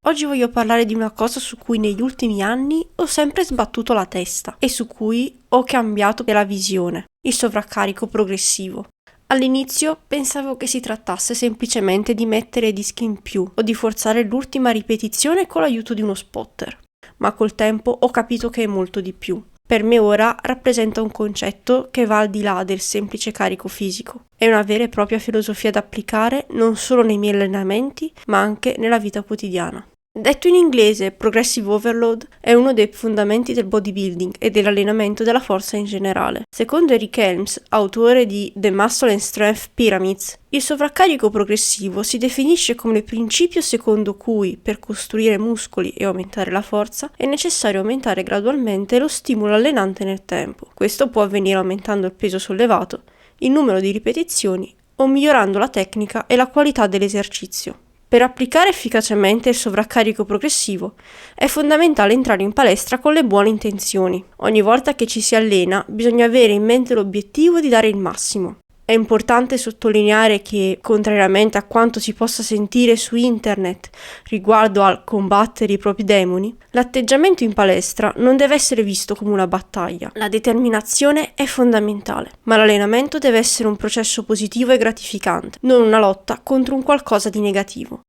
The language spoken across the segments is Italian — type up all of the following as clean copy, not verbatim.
Oggi voglio parlare di una cosa su cui negli ultimi anni ho sempre sbattuto la testa e su cui ho cambiato la visione, il sovraccarico progressivo. All'inizio pensavo che si trattasse semplicemente di mettere dischi in più o di forzare l'ultima ripetizione con l'aiuto di uno spotter, ma col tempo ho capito che è molto di più. Per me ora rappresenta un concetto che va al di là del semplice carico fisico. È una vera e propria filosofia da applicare non solo nei miei allenamenti, ma anche nella vita quotidiana. Detto in inglese, progressive overload è uno dei fondamenti del bodybuilding e dell'allenamento della forza in generale. Secondo Eric Helms, autore di The Muscle and Strength Pyramids, il sovraccarico progressivo si definisce come il principio secondo cui, per costruire muscoli e aumentare la forza, è necessario aumentare gradualmente lo stimolo allenante nel tempo. Questo può avvenire aumentando il peso sollevato, il numero di ripetizioni o migliorando la tecnica e la qualità dell'esercizio. Per applicare efficacemente il sovraccarico progressivo è fondamentale entrare in palestra con le buone intenzioni. Ogni volta che ci si allena bisogna avere in mente l'obiettivo di dare il massimo. È importante sottolineare che, contrariamente a quanto si possa sentire su internet riguardo al combattere i propri demoni, l'atteggiamento in palestra non deve essere visto come una battaglia. La determinazione è fondamentale, ma l'allenamento deve essere un processo positivo e gratificante, non una lotta contro un qualcosa di negativo.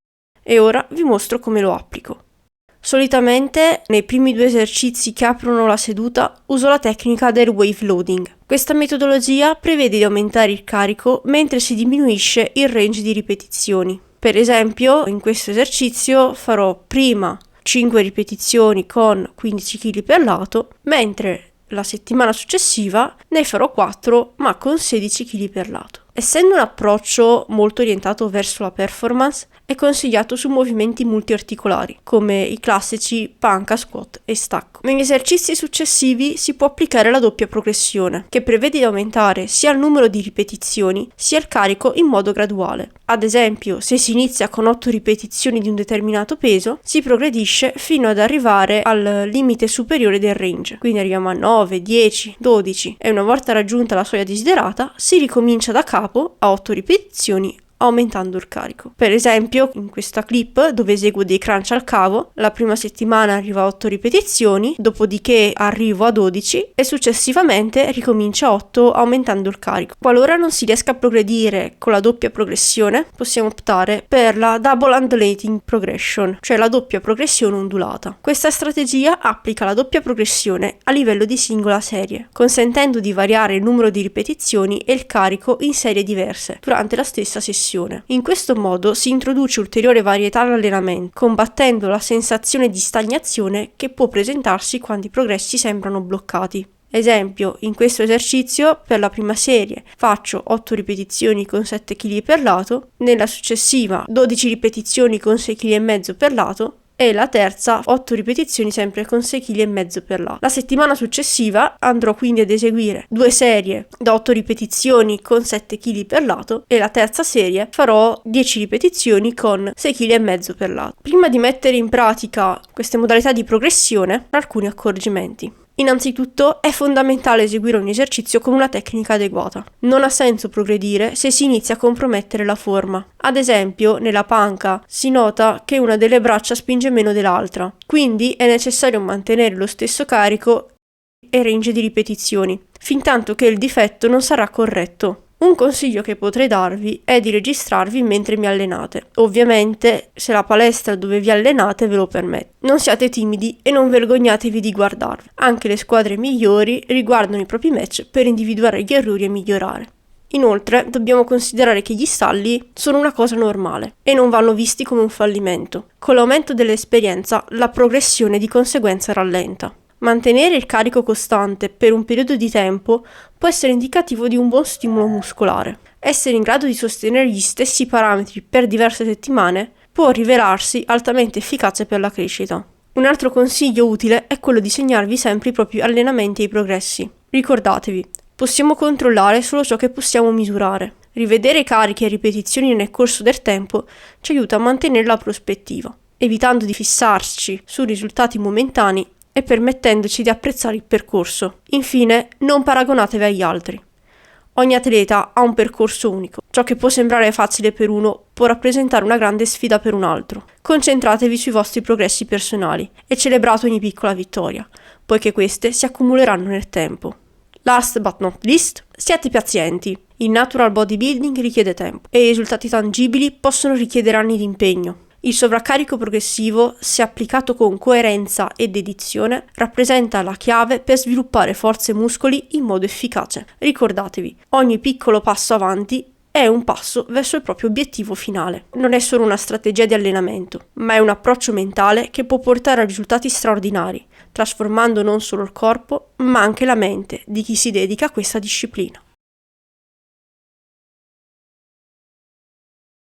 E ora vi mostro come lo applico. Solitamente, nei primi 2 esercizi che aprono la seduta, uso la tecnica del wave loading. Questa metodologia prevede di aumentare il carico mentre si diminuisce il range di ripetizioni. Per esempio, in questo esercizio farò prima 5 ripetizioni con 15 kg per lato, mentre la settimana successiva ne farò 4 ma con 16 kg per lato. Essendo un approccio molto orientato verso la performance, è consigliato su movimenti multiarticolari, come i classici panca, squat e stacco. Negli esercizi successivi si può applicare la doppia progressione, che prevede di aumentare sia il numero di ripetizioni, sia il carico in modo graduale. Ad esempio, se si inizia con 8 ripetizioni di un determinato peso, si progredisce fino ad arrivare al limite superiore del range. Quindi arriviamo a 9, 10, 12 e una volta raggiunta la soglia desiderata, si ricomincia da capo a 8 ripetizioni aumentando il carico. Per esempio, in questa clip dove eseguo dei crunch al cavo, la prima settimana arrivo a 8 ripetizioni, dopodiché arrivo a 12 e successivamente ricomincio a 8 aumentando il carico. Qualora non si riesca a progredire con la doppia progressione, possiamo optare per la double undulating progression, cioè la doppia progressione ondulata. Questa strategia applica la doppia progressione a livello di singola serie, consentendo di variare il numero di ripetizioni e il carico in serie diverse durante la stessa sessione. In questo modo si introduce ulteriore varietà all'allenamento, combattendo la sensazione di stagnazione che può presentarsi quando i progressi sembrano bloccati. Esempio, in questo esercizio per la prima serie faccio 8 ripetizioni con 7 kg per lato, nella successiva 12 ripetizioni con 6,5 kg per lato, e la terza 8 ripetizioni sempre con 6,5 kg per lato. La settimana successiva andrò quindi ad eseguire 2 serie da 8 ripetizioni con 7 kg per lato e la terza serie farò 10 ripetizioni con 6,5 kg per lato. Prima di mettere in pratica queste modalità di progressione, alcuni accorgimenti. Innanzitutto è fondamentale eseguire un esercizio con una tecnica adeguata. Non ha senso progredire se si inizia a compromettere la forma. Ad esempio, nella panca si nota che una delle braccia spinge meno dell'altra, quindi è necessario mantenere lo stesso carico e range di ripetizioni, fintanto che il difetto non sarà corretto. Un consiglio che potrei darvi è di registrarvi mentre mi allenate, ovviamente se la palestra dove vi allenate ve lo permette. Non siate timidi e non vergognatevi di guardarvi. Anche le squadre migliori riguardano i propri match per individuare gli errori e migliorare. Inoltre dobbiamo considerare che gli stalli sono una cosa normale e non vanno visti come un fallimento. Con l'aumento dell'esperienza la progressione di conseguenza rallenta. Mantenere il carico costante per un periodo di tempo può essere indicativo di un buon stimolo muscolare. Essere in grado di sostenere gli stessi parametri per diverse settimane può rivelarsi altamente efficace per la crescita. Un altro consiglio utile è quello di segnarvi sempre i propri allenamenti e i progressi. Ricordatevi, possiamo controllare solo ciò che possiamo misurare. Rivedere i carichi e ripetizioni nel corso del tempo ci aiuta a mantenere la prospettiva, evitando di fissarci su risultati momentanei e permettendoci di apprezzare il percorso. Infine, non paragonatevi agli altri. Ogni atleta ha un percorso unico. Ciò che può sembrare facile per uno può rappresentare una grande sfida per un altro. Concentratevi sui vostri progressi personali e celebrate ogni piccola vittoria, poiché queste si accumuleranno nel tempo. Last but not least, siate pazienti. Il natural bodybuilding richiede tempo e i risultati tangibili possono richiedere anni di impegno. Il sovraccarico progressivo, se applicato con coerenza e dedizione, rappresenta la chiave per sviluppare forze e muscoli in modo efficace. Ricordatevi, ogni piccolo passo avanti è un passo verso il proprio obiettivo finale. Non è solo una strategia di allenamento, ma è un approccio mentale che può portare a risultati straordinari, trasformando non solo il corpo, ma anche la mente di chi si dedica a questa disciplina.